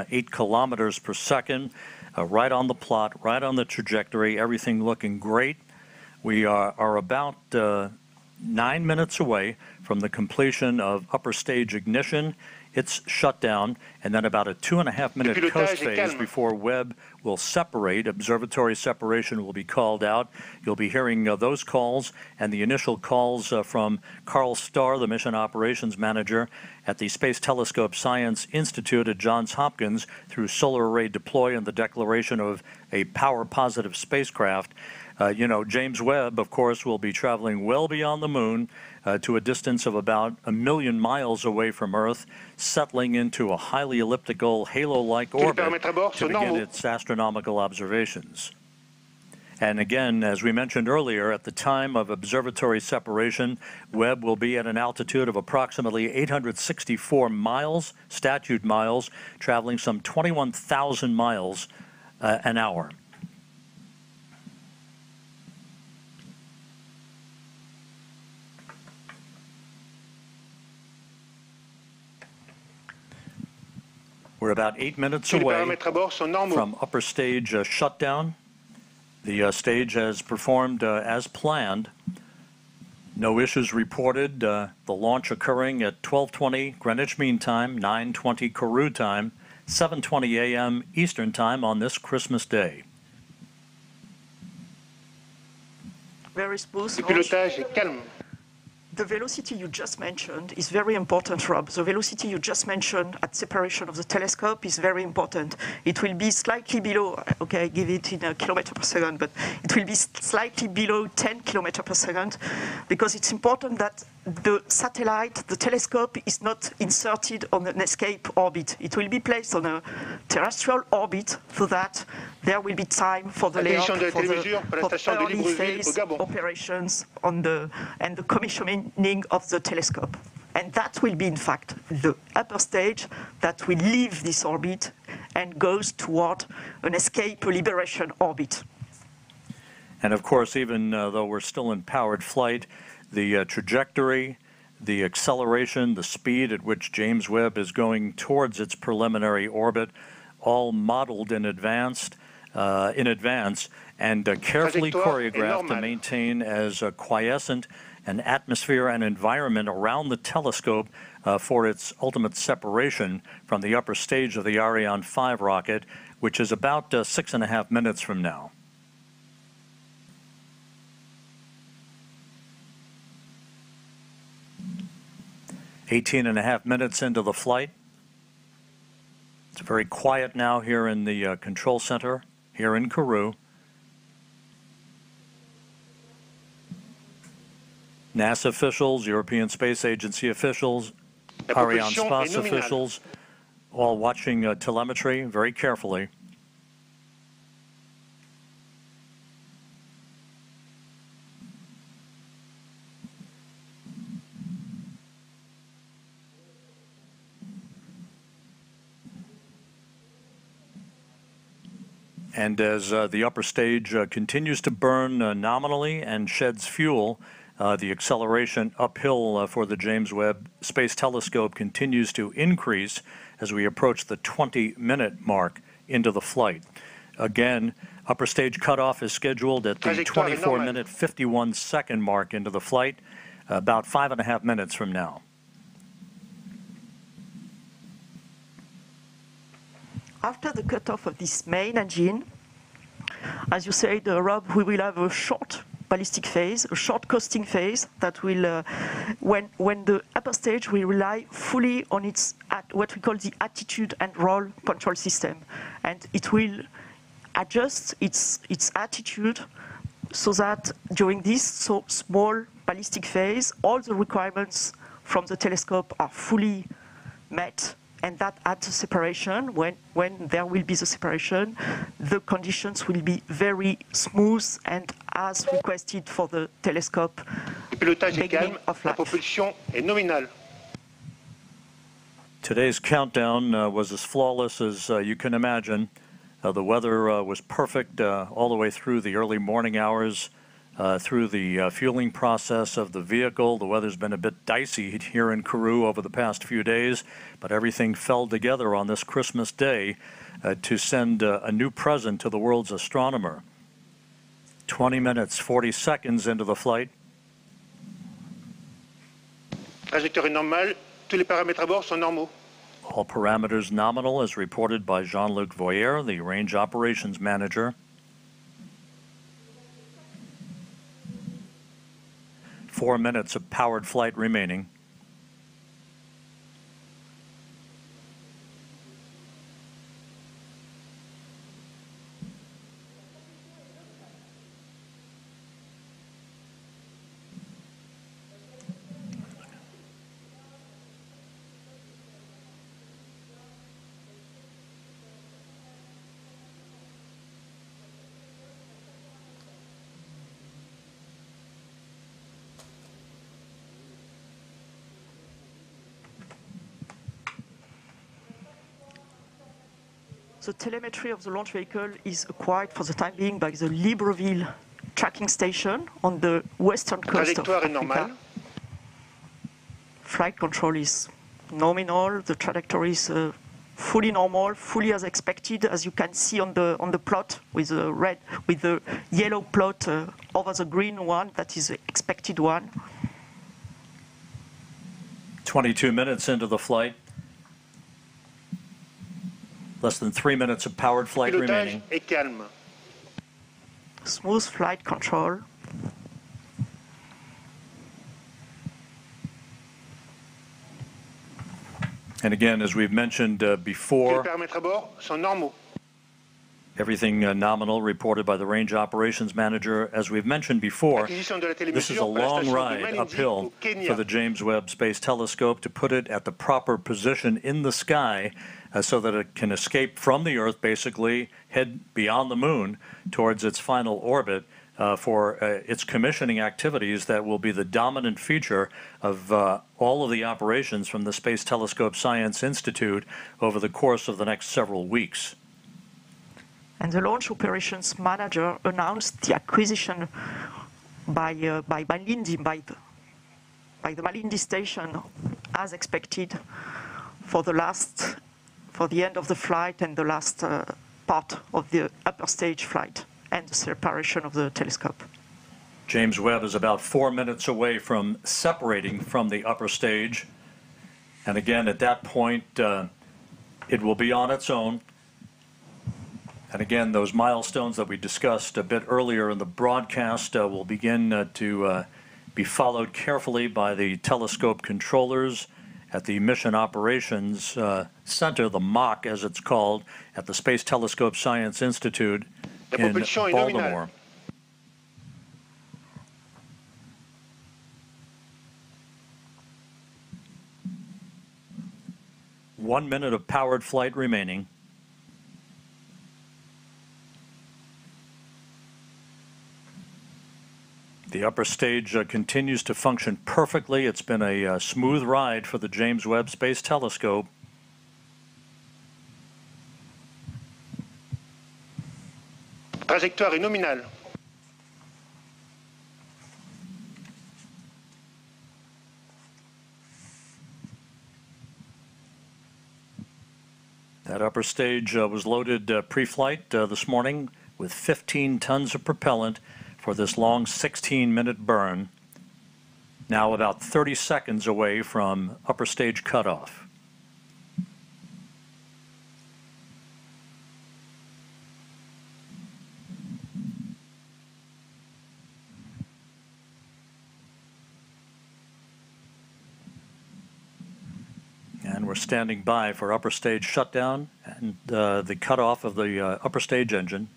8 kilometers per second, right on the plot, right on the trajectory, everything looking great. We are about 9 minutes away from the completion of upper stage ignition. It's shut down, and then about a 2.5-minute coast phase before Webb will separate. Observatory separation will be called out. You'll be hearing those calls and the initial calls from Carl Starr, the mission operations manager at the Space Telescope Science Institute at Johns Hopkins, through solar array deploy and the declaration of a power-positive spacecraft. James Webb, of course, will be traveling well beyond the moon to a distance of about 1 million miles away from Earth, settling into a highly elliptical, halo-like orbit to begin its astronomical observations. And again, as we mentioned earlier, at the time of observatory separation, Webb will be at an altitude of approximately 864 miles, statute miles, traveling some 21,000 miles an hour. We're about 8 minutes away from upper stage shutdown. The stage has performed as planned. No issues reported. The launch occurring at 12:20 Greenwich Mean Time, 9:20 Kourou time, 7:20 a.m. Eastern Time on this Christmas Day. Very smooth. The velocity you just mentioned is very important, Rob. The velocity you just mentioned at separation of the telescope is very important. It will be slightly below, okay, I give it in a kilometer per second, but it will be slightly below 10 kilometers per second, because it's important that the satellite, the telescope, is not inserted on an escape orbit. It will be placed on a terrestrial orbit so that there will be time for the layup, for the early phase operations and the commissioning of the telescope. And that will be, in fact, the upper stage that will leave this orbit and goes toward an escape liberation orbit. And of course, even though we're still in powered flight, the trajectory, the acceleration, the speed at which James Webb is going towards its preliminary orbit, all modeled in advance and carefully choreographed to maintain as quiescent an atmosphere and environment around the telescope for its ultimate separation from the upper stage of the Ariane 5 rocket, which is about 6.5 minutes from now. .5 minutes into the flight. It's very quiet now here in the control center, here in Kourou. NASA officials, European Space Agency officials, Arianespace officials, all watching telemetry very carefully. And as the upper stage continues to burn nominally and sheds fuel, the acceleration uphill for the James Webb Space Telescope continues to increase as we approach the 20-minute mark into the flight. Again, upper stage cutoff is scheduled at the 24-minute, 51-second mark into the flight, about 5.5 minutes from now. After the cutoff of this main engine, as you said, Rob, we will have a short ballistic phase, a short coasting phase that will, when the upper stage will rely fully on its what we call the attitude and roll control system, and it will adjust its attitude so that during this small ballistic phase, all the requirements from the telescope are fully met. And that at the separation, when there will be the separation, the conditions will be very smooth and as requested for the telescope beginning of life. Today's countdown was as flawless as you can imagine. The weather was perfect all the way through the early morning hours through the fueling process of the vehicle. The weather's been a bit dicey here in Kourou over the past few days, but everything fell together on this Christmas day to send a new present to the world's astronomer. 20 minutes, 40 seconds into the flight. Trajectoire normale, tous les paramètres à bord sont normaux. All parameters nominal as reported by Jean-Luc Voyer, the range operations manager. 4 minutes of powered flight remaining. The telemetry of the launch vehicle is acquired for the time being by the Libreville tracking station on the western coast of Trajectoire est Africa. normale. Flight control is nominal. The trajectory is fully normal, fully as expected, as you can see on the plot with the yellow plot over the green one. That is the expected one. 22 minutes into the flight. Less than 3 minutes of powered flight Pilotage remaining. est calme. Smooth flight control. And again, as we've mentioned Tous les before, paramètres à bord sont normaux. everything nominal reported by the range operations manager. As we've mentioned before, Acquisition de la this is a télémesure par la long station de ride Malindi uphill au Kenya. for the James Webb Space Telescope to put it at the proper position in the sky so that it can escape from the Earth, basically head beyond the moon towards its final orbit for its commissioning activities that will be the dominant feature of all of the operations from the Space Telescope Science Institute over the course of the next several weeks. And the launch operations manager announced the acquisition by Malindi, by the Malindi station, as expected, for the end of the flight and the last part of the upper stage flight and the separation of the telescope. James Webb is about 4 minutes away from separating from the upper stage. And again, at that point, it will be on its own. And again, those milestones that we discussed a bit earlier in the broadcast will begin to be followed carefully by the telescope controllers at the Mission Operations Center, the MOC as it's called, at the Space Telescope Science Institute La in propulsion est nominale. Baltimore. One minute of powered flight remaining. The upper stage continues to function perfectly. It's been a smooth ride for the James Webb Space Telescope. Trajectoire est nominale. That upper stage was loaded pre-flight this morning with 15 tons of propellant for this long 16-minute burn. Now about 30 seconds away from upper stage cutoff. And we're standing by for upper stage shutdown and the cutoff of the upper stage engine.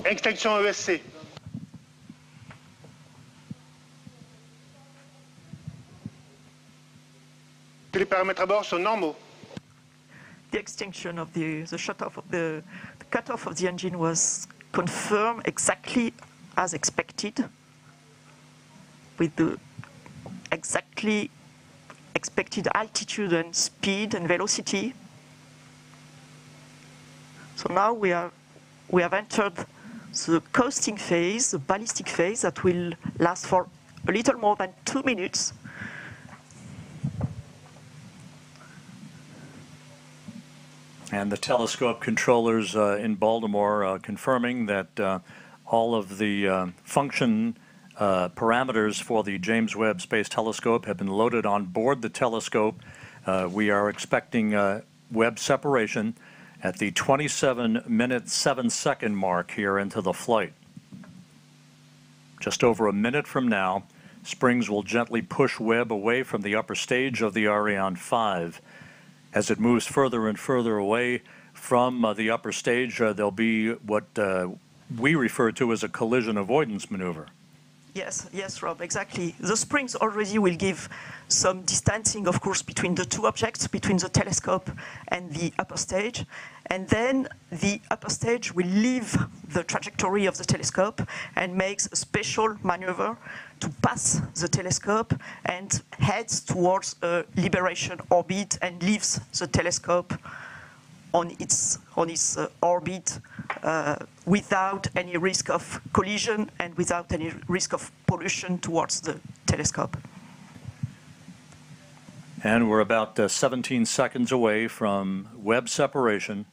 Extinction ESC. Tous les paramètres à bord sont normaux. The extinction of the shut-off of the cut-off of the engine was confirmed exactly as expected, with the exactly expected altitude and speed and velocity. So now we have entered the coasting phase, the ballistic phase that will last for a little more than 2 minutes. And the telescope controllers in Baltimore confirming that all of the function parameters for the James Webb Space Telescope have been loaded on board the telescope. We are expecting Webb separation at the 27-minute 7-second mark here into the flight. Just over a minute from now, springs will gently push Webb away from the upper stage of the Ariane 5. As it moves further and further away from the upper stage, there'll be what we refer to as a collision avoidance maneuver. Yes, Rob, exactly. The springs already will give some distancing, of course, between the two objects, between the telescope and the upper stage. And then the upper stage will leave the trajectory of the telescope and makes a special maneuver to pass the telescope and heads towards a liberation orbit and leaves the telescope on its orbit without any risk of collision and without any risk of pollution towards the telescope. And we're about 17 seconds away from Webb separation.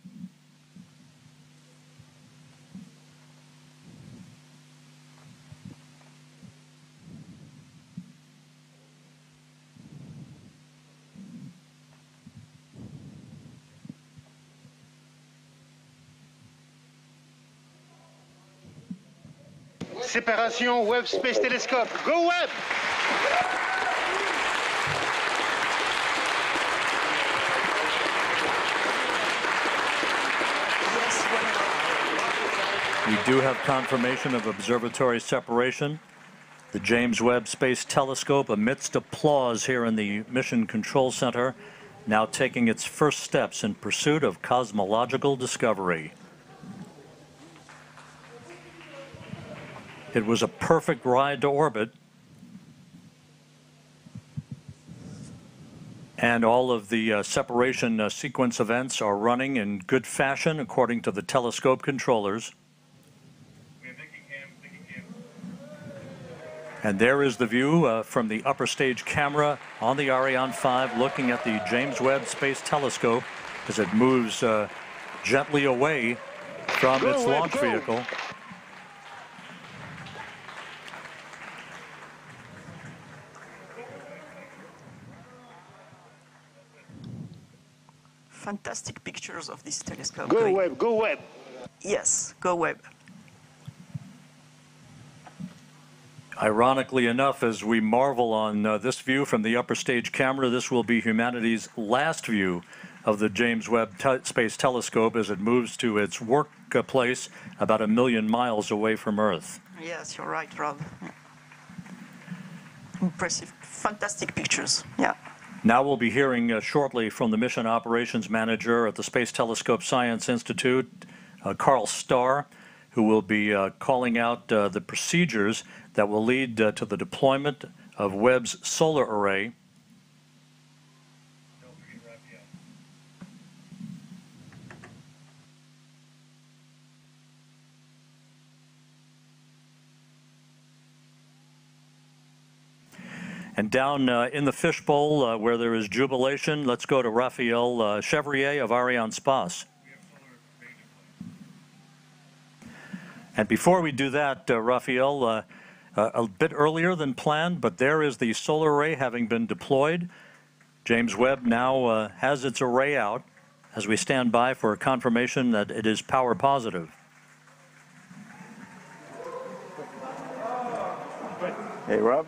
Séparation Webb Space Telescope. Go Webb! We do have confirmation of observatory separation. The James Webb Space Telescope, amidst applause here in the Mission Control Center, now taking its first steps in pursuit of cosmological discovery. It was a perfect ride to orbit, and all of the separation sequence events are running in good fashion according to the telescope controllers. And there is the view from the upper stage camera on the Ariane 5 looking at the James Webb Space Telescope as it moves gently away from its launch vehicle. Fantastic pictures of this telescope. Go Webb, go Webb. Yes, go Webb. Ironically enough, as we marvel on this view from the upper stage camera, this will be humanity's last view of the James Webb Space Telescope as it moves to its workplace about 1 million miles away from Earth. Yes, you're right, Rob. Impressive, fantastic pictures. Yeah. Now we'll be hearing shortly from the Mission Operations Manager at the Space Telescope Science Institute, Carl Starr, who will be calling out the procedures that will lead to the deployment of Webb's solar array. And down in the fishbowl where there is jubilation, let's go to Raphael Chevrier of Arianespace. And before we do that, Raphael, a bit earlier than planned, but there is the solar array having been deployed. James Webb now has its array out as we stand by for a confirmation that it is power positive. Hey, Rob.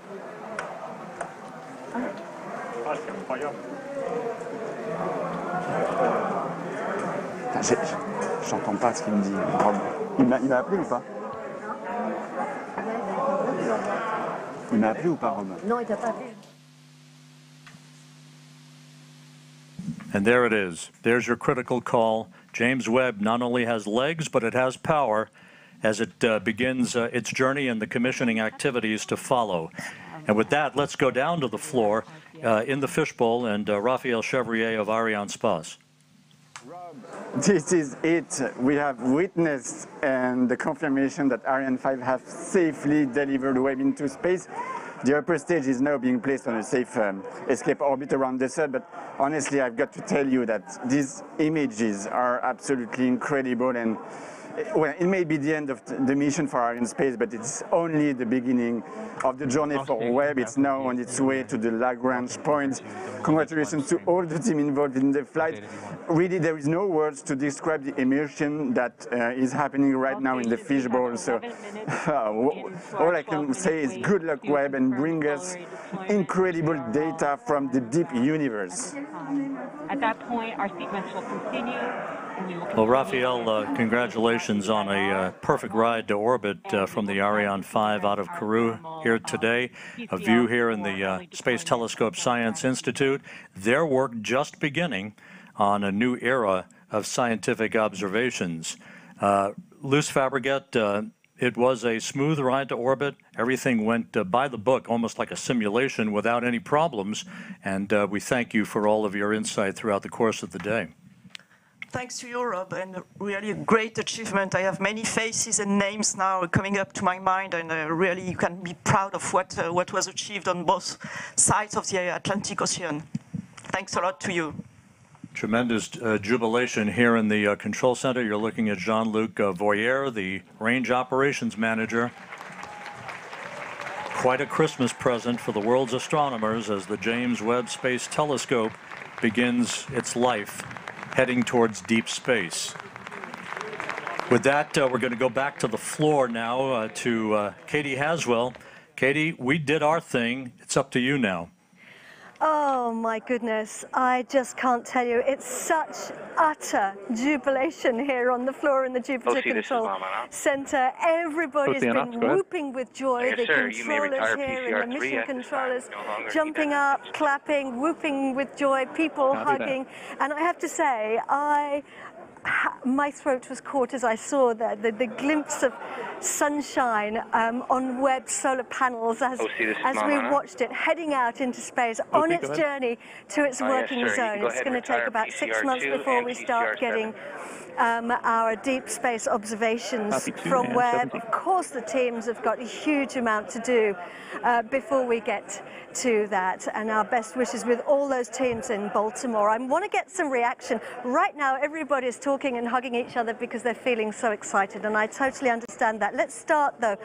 J'entends pas ce qu'il me dit. Rob. Il m'a appelé ou pas? Il m'a appelé ou pas, Rob? Non, il t'a pas appelé. And there it is. There's your critical call. James Webb not only has legs, but it has power as it begins its journey and the commissioning activities to follow. And with that, let's go down to the floor in the fishbowl and Raphael Chevrier of Arianespace. This is it. We have witnessed and the confirmation that Ariane 5 have safely delivered Webb into space. The upper stage is now being placed on a safe escape orbit around the Sun, but honestly, I've got to tell you that these images are absolutely incredible, and well, it may be the end of the mission for Arianespace, but it's only the beginning of the journey for Webb. It's now on its way to the Lagrange point. Congratulations to all the team involved in the flight. Really, there is no words to describe the immersion that is happening right now in the fishbowl. So all I can say is good luck, Webb, and bring us incredible data from the deep universe. At that point, our sequence will continue. Well, Raphael, congratulations on a perfect ride to orbit from the Ariane 5 out of Kourou here today. A view here in the Space Telescope Science Institute. Their work just beginning on a new era of scientific observations. Luce Fabregat, it was a smooth ride to orbit. Everything went by the book, almost like a simulation, without any problems. And we thank you for all of your insight throughout the course of the day. Thanks to you, Rob, and really a great achievement. I have many faces and names now coming up to my mind, and really you can be proud of what was achieved on both sides of the Atlantic Ocean. Thanks a lot to you. Tremendous jubilation here in the control center. You're looking at Jean-Luc Voyer, the range operations manager. Quite a Christmas present for the world's astronomers as the James Webb Space Telescope begins its life heading towards deep space. With that, we're going to go back to the floor now to Katie Haswell. Katie, we did our thing. It's up to you now. Oh my goodness, I just can't tell you. It's such utter jubilation here on the floor in the Jupiter Control Center. Everybody's been whooping with joy. The controllers here and the mission controllers jumping up, clapping, whooping with joy, people hugging. And I have to say, my throat was caught as I saw the glimpse of sunshine on Webb solar panels as we watched it heading out into space on its journey to its working zone. It's going to take about 6 months before we start getting our deep space observations from Webb. Of course, the teams have got a huge amount to do before we get to that, and our best wishes with all those teams in Baltimore. I want to get some reaction. Right now, everybody's talking and hugging each other because they're feeling so excited, and I totally understand that. Let's start, though,